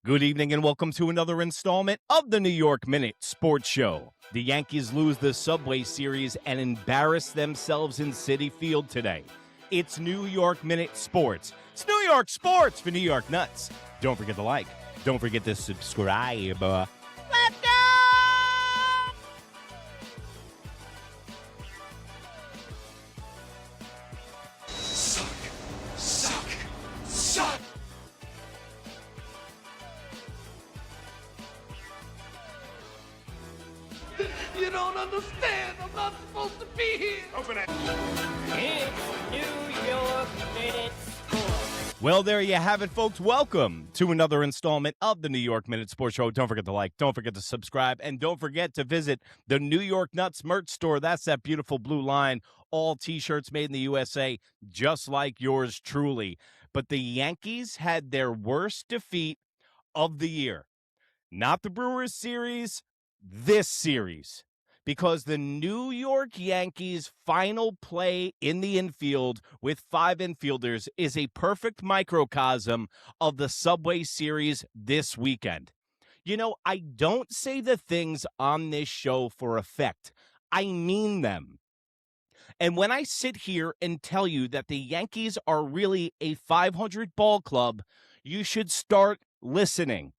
Good evening and welcome to another installment of the New York Minute Sports Show. The Yankees lose the Subway Series and embarrass themselves in Citi Field today. It's New York Minute Sports. It's New York Sports for New York Nuts. Don't forget to like. Don't forget to subscribe. Let's go! Suck! You don't understand. I'm not supposed to be here. Open it. It's New York Minute Sports. Well, there you have it, folks. Welcome to another installment of the New York Minute Sports Show. Don't forget to like, don't forget to subscribe, and don't forget to visit the New York Nuts merch store. That's that beautiful blue line. All T-shirts made in the USA, just like yours truly. But the Yankees had their worst defeat of the year. Not the Brewers series, this series. Because the New York Yankees' final play in the infield with 5 infielders is a perfect microcosm of the Subway Series this weekend. You know, I don't say the things on this show for effect. I mean them. And when I sit here and tell you that the Yankees are really a 500 ball club, you should start listening.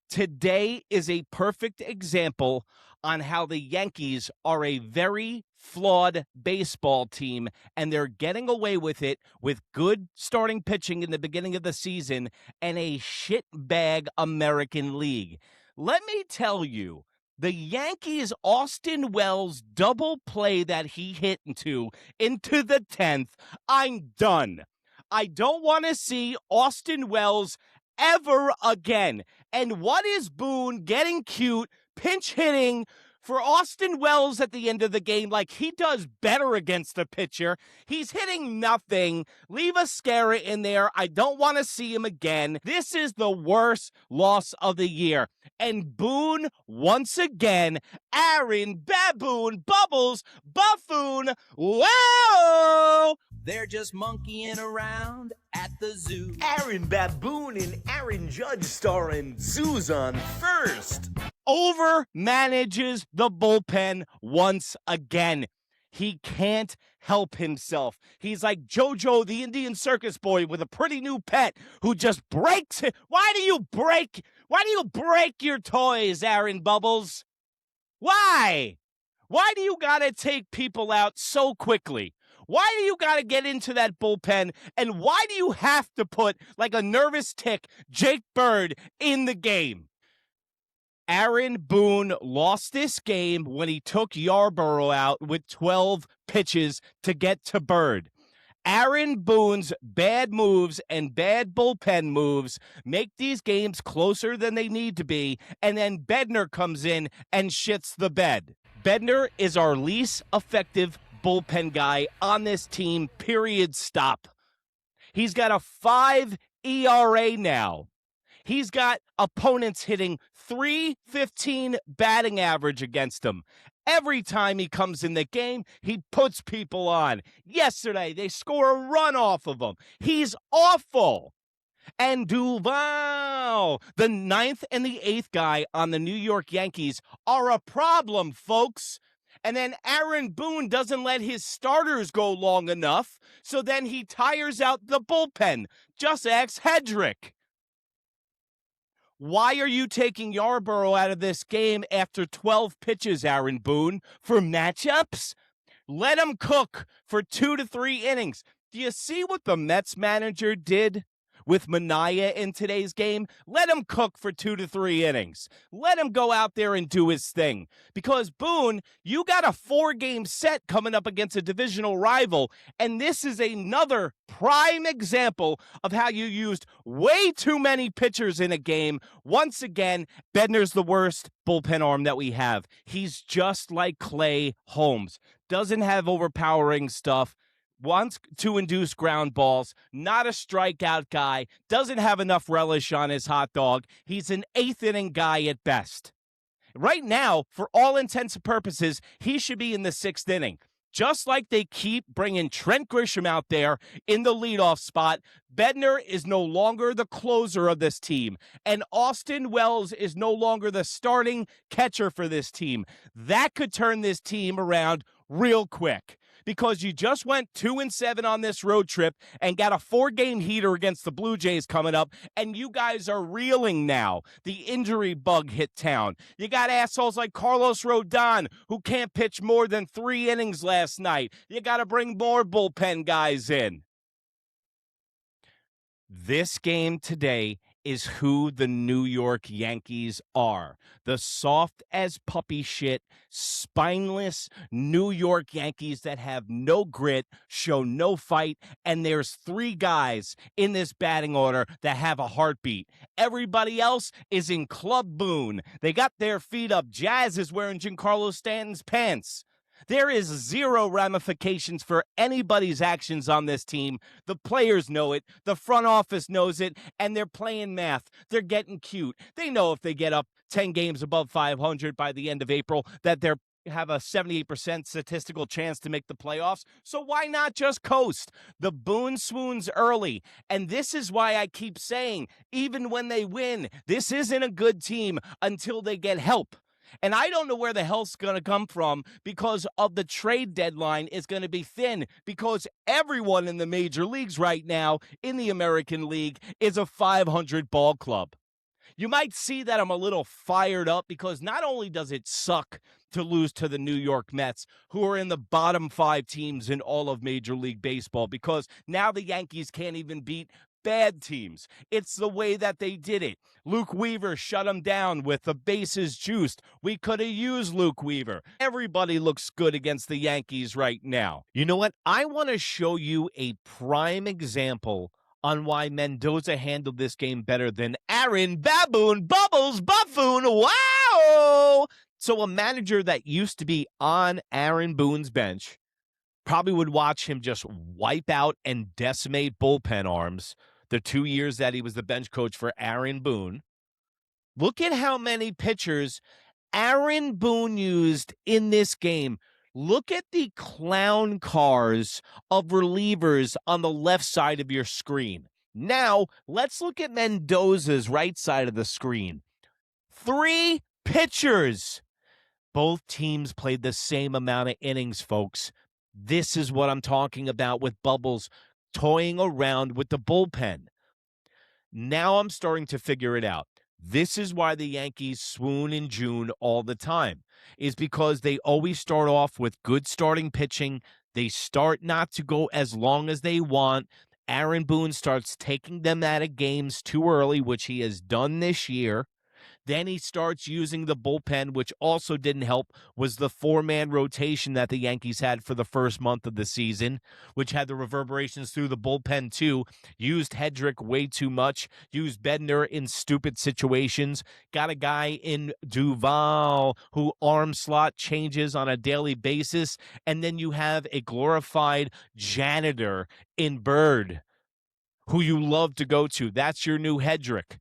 Today is a perfect example on how the Yankees are a very flawed baseball team, and they're getting away with it with good starting pitching in the beginning of the season and a shitbag American League. Let me tell you, the Yankees' Austin Wells double play that he hit into the 10th, I'm done. I don't want to see Austin Wells ever again. And what is Boone getting cute, pinch hitting for Austin Wells at the end of the game like he does better against the pitcher? He's hitting nothing. Leave a scare in there. I don't want to see him again. This is the worst loss of the year. And Boone, once again, Aaron, Baboon, Bubbles, Buffoon, whoa! They're just monkeying around at the zoo. Aaron Baboon and Aaron Judge starring Zoos on First. Overmanages the bullpen once again. He can't help himself. He's like JoJo, the Indian circus boy with a pretty new pet who just breaks it. Why do you break your toys, Aaron Bubbles? Why? Why do you gotta take people out so quickly? Why do you got to get into that bullpen? And why do you have to put, like a nervous tick, Jake Bird in the game? Aaron Boone lost this game when he took Yarborough out with 12 pitches to get to Bird. Aaron Boone's bad moves and bad bullpen moves make these games closer than they need to be, and then Bednar comes in and shits the bed. Bednar is our least effective bullpen guy on this team, period, stop. He's got a 5 ERA now. He's got opponents hitting .315 batting average against him. Every time he comes in the game, he puts people on. Yesterday, they score a run off of him. He's awful. And Duval, the 9th and the 8th guy on the New York Yankees, are a problem, folks. And then Aaron Boone doesn't let his starters go long enough, so then he tires out the bullpen. Just ask Hedrick. Why are you taking Yarborough out of this game after 12 pitches, Aaron Boone, for matchups? Let him cook for 2 to 3 innings. Do you see what the Mets manager did with Manaea in today's game? Let him cook for 2 to 3 innings. Let him go out there and do his thing. Because, Boone, you got a 4-game set coming up against a divisional rival, and this is another prime example of how you used way too many pitchers in a game. Once again, Bednar's the worst bullpen arm that we have. He's just like Clay Holmes. Doesn't have overpowering stuff. Wants to induce ground balls, not a strikeout guy, doesn't have enough relish on his hot dog. He's an 8th inning guy at best. Right now, for all intents and purposes, he should be in the 6th inning. Just like they keep bringing Trent Grisham out there in the leadoff spot, Bednar is no longer the closer of this team, and Austin Wells is no longer the starting catcher for this team. That could turn this team around real quick, because you just went 2-7 on this road trip and got a 4-game heater against the Blue Jays coming up, and you guys are reeling now. The injury bug hit town. You got assholes like Carlos Rodón, who can't pitch more than 3 innings last night. You got to bring more bullpen guys in. This game today is who the New York Yankees are. The soft as puppy shit, spineless New York Yankees that have no grit, show no fight, and there's 3 guys in this batting order that have a heartbeat. Everybody else is in Club Boone. They got their feet up. Jazz is wearing Giancarlo Stanton's pants. There is 0 ramifications for anybody's actions on this team. The players know it. The front office knows it. And they're playing math. They're getting cute. They know if they get up 10 games above 500 by the end of April that they're have a 78% statistical chance to make the playoffs. So why not just coast? The Boone swoons early. And this is why I keep saying, even when they win, this isn't a good team until they get help. And I don't know where the hell's going to come from, because of the trade deadline is going to be thin, because everyone in the major leagues right now in the American League is a 500 ball club. You might see that I'm a little fired up, because not only does it suck to lose to the New York Mets, who are in the bottom 5 teams in all of Major League Baseball, because now the Yankees can't even beat bad teams. It's the way that they did it. Luke Weaver shut him down with the bases juiced. We could have used Luke Weaver. Everybody looks good against the Yankees right now. You know what? I want to show you a prime example on why Mendoza handled this game better than Aaron Baboon Bubbles Buffoon. Wow! So a manager that used to be on Aaron Boone's bench probably would watch him just wipe out and decimate bullpen arms the 2 years that he was the bench coach for Aaron Boone. Look at how many pitchers Aaron Boone used in this game. Look at the clown cars of relievers on the left side of your screen. Now, let's look at Mendoza's right side of the screen. 3 pitchers. Both teams played the same amount of innings, folks. This is what I'm talking about with Bubbles toying around with the bullpen. Now I'm starting to figure it out. This is why the Yankees swoon in June all the time, is because they always start off with good starting pitching. They start not to go as long as they want. Aaron Boone starts taking them out of games too early, which he has done this year. Then he starts using the bullpen, which also didn't help, was the 4-man rotation that the Yankees had for the first month of the season, which had the reverberations through the bullpen too. Used Hedrick way too much, used Bednar in stupid situations, got a guy in Duval who arm slot changes on a daily basis, and then you have a glorified janitor in Bird, who you love to go to. That's your new Hedrick.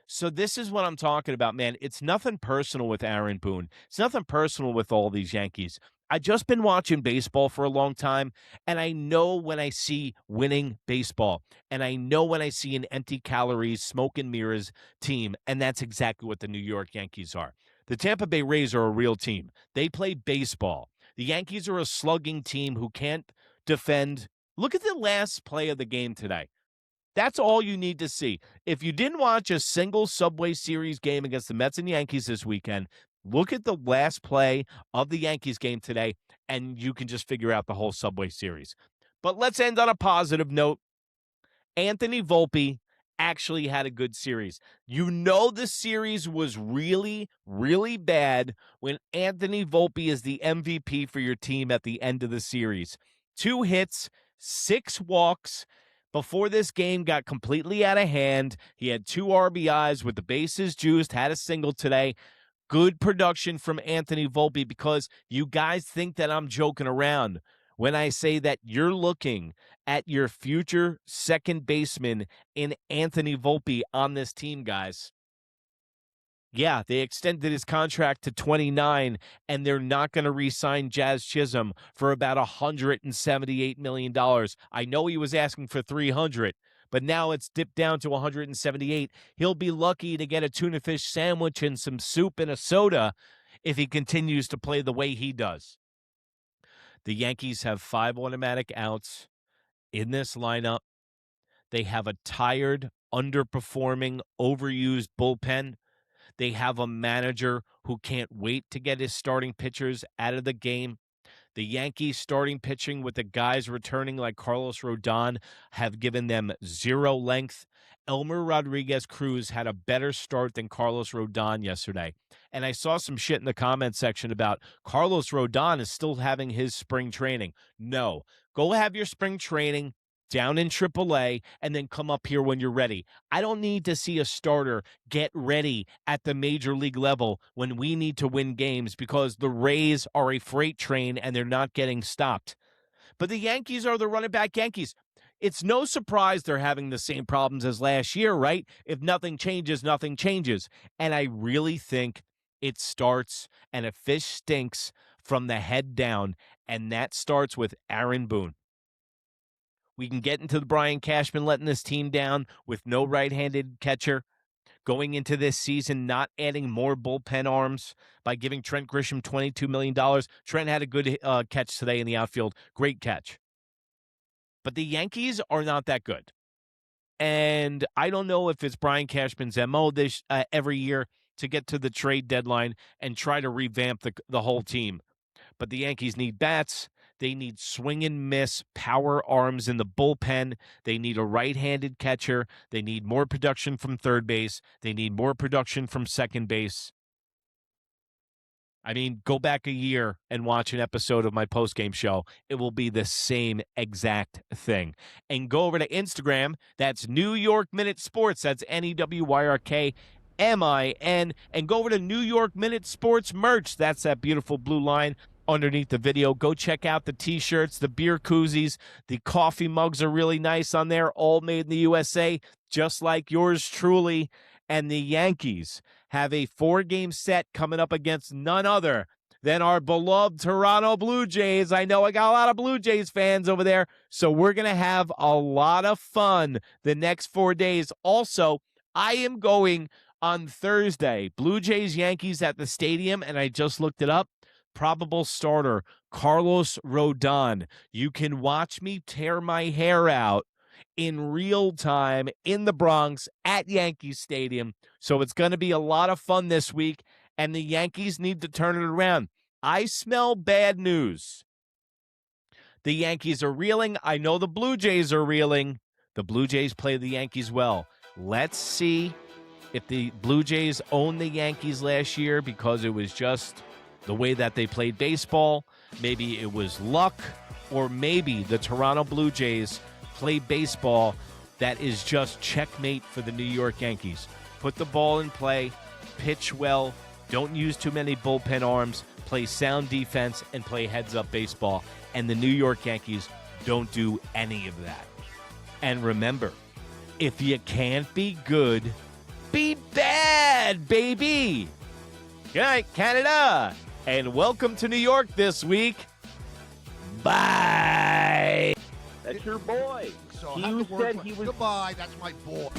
So this is what I'm talking about, man. It's nothing personal with Aaron Boone. It's nothing personal with all these Yankees. I've just been watching baseball for a long time, and I know when I see winning baseball, and I know when I see an empty calories, smoke and mirrors team, and that's exactly what the New York Yankees are. The Tampa Bay Rays are a real team. They play baseball. The Yankees are a slugging team who can't defend. Look at the last play of the game today. That's all you need to see. If you didn't watch a single Subway Series game against the Mets and Yankees this weekend, look at the last play of the Yankees game today, and you can just figure out the whole Subway Series. But let's end on a positive note. Anthony Volpe actually had a good series. You know the series was really, really bad when Anthony Volpe is the MVP for your team at the end of the series. 2 hits, 6 walks. Before this game got completely out of hand, he had 2 RBIs with the bases juiced, had a single today. Good production from Anthony Volpe, because you guys think that I'm joking around when I say that you're looking at your future second baseman in Anthony Volpe on this team, guys. Yeah, they extended his contract to 29, and they're not going to re-sign Jazz Chisholm for about $178 million. I know he was asking for $300, but now it's dipped down to $178. He'll be lucky to get a tuna fish sandwich and some soup and a soda if he continues to play the way he does. The Yankees have 5 automatic outs in this lineup. They have a tired, underperforming, overused bullpen. They have a manager who can't wait to get his starting pitchers out of the game. The Yankees starting pitching with the guys returning like Carlos Rodón have given them zero length. Elmer Rodriguez Cruz had a better start than Carlos Rodón yesterday. And I saw some shit in the comment section about Carlos Rodón is still having his spring training. No, go have your spring training down in AAA, and then come up here when you're ready. I don't need to see a starter get ready at the major league level when we need to win games because the Rays are a freight train and they're not getting stopped. But the Yankees are the running back Yankees. It's no surprise they're having the same problems as last year, right? If nothing changes, nothing changes. And I really think it starts, and a fish stinks from the head down, and that starts with Aaron Boone. We can get into the Brian Cashman letting this team down with no right-handed catcher, going into this season not adding more bullpen arms by giving Trent Grisham $22 million. Trent had a good catch today in the outfield. Great catch. But the Yankees are not that good. And I don't know if it's Brian Cashman's MO this every year to get to the trade deadline and try to revamp the whole team. But the Yankees need bats. They need swing and miss power arms in the bullpen. They need a right-handed catcher. They need more production from third base. They need more production from second base. I mean, go back a year and watch an episode of my postgame show. It will be the same exact thing. And go over to Instagram. That's New York Minute Sports. That's NEWYRKMIN. And go over to New York Minute Sports merch. That's that beautiful blue line underneath the video. Go check out the t-shirts, the beer koozies, the coffee mugs are really nice on there, all made in the USA, just like yours truly. And the Yankees have a 4-game set coming up against none other than our beloved Toronto Blue Jays. I know I got a lot of Blue Jays fans over there, so we're going to have a lot of fun the next 4 days. Also, I am going on Thursday, Blue Jays Yankees at the stadium, and I just looked it up. Probable starter, Carlos Rodón. You can watch me tear my hair out in real time in the Bronx at Yankee Stadium. So it's going to be a lot of fun this week, and the Yankees need to turn it around. I smell bad news. The Yankees are reeling. I know the Blue Jays are reeling. The Blue Jays play the Yankees well. Let's see if the Blue Jays owned the Yankees last year because it was just the way that they played baseball. Maybe it was luck, or maybe the Toronto Blue Jays play baseball that is just checkmate for the New York Yankees. Put the ball in play, pitch well, don't use too many bullpen arms, play sound defense, and play heads-up baseball. And the New York Yankees don't do any of that. And remember, if you can't be good, be bad, baby! Good night, Canada! And welcome to New York this week. Bye. That's your boy. So You said he was. Goodbye, that's my boy.